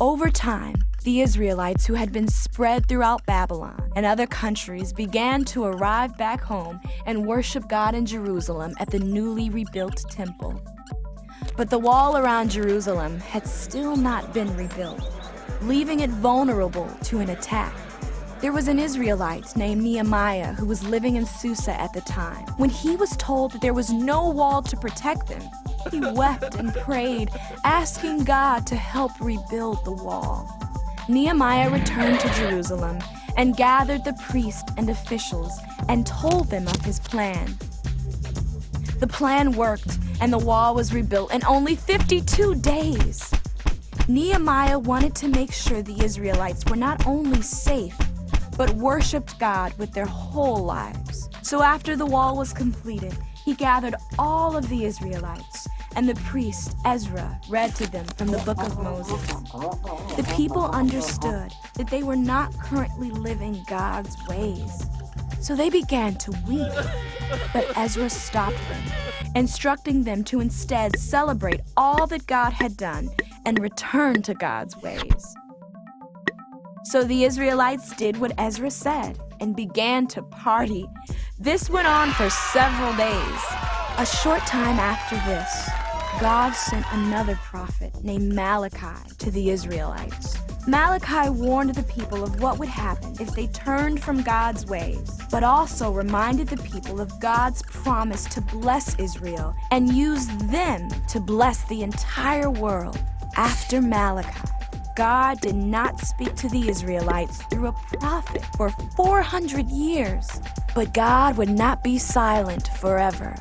Over time, the Israelites who had been spread throughout Babylon and other countries began to arrive back home and worship God in Jerusalem at the newly rebuilt temple. But the wall around Jerusalem had still not been rebuilt, leaving it vulnerable to an attack. There was an Israelite named Nehemiah who was living in Susa at the time. When he was told that there was no wall to protect them, he wept and prayed, asking God to help rebuild the wall. Nehemiah returned to Jerusalem and gathered the priests and officials and told them of his plan. The plan worked, and the wall was rebuilt in only 52 days. Nehemiah wanted to make sure the Israelites were not only safe, but worshiped God with their whole lives. So after the wall was completed, he gathered all of the Israelites, and the priest Ezra read to them from the book of Moses. The people understood that they were not currently living God's ways, so they began to weep. But Ezra stopped them, instructing them to instead celebrate all that God had done and return to God's ways. So the Israelites did what Ezra said and began to party. This went on for several days. A short time after this, God sent another prophet named Malachi to the Israelites. Malachi warned the people of what would happen if they turned from God's ways, but also reminded the people of God's promise to bless Israel and use them to bless the entire world. After Malachi, God did not speak to the Israelites through a prophet for 400 years, but God would not be silent forever.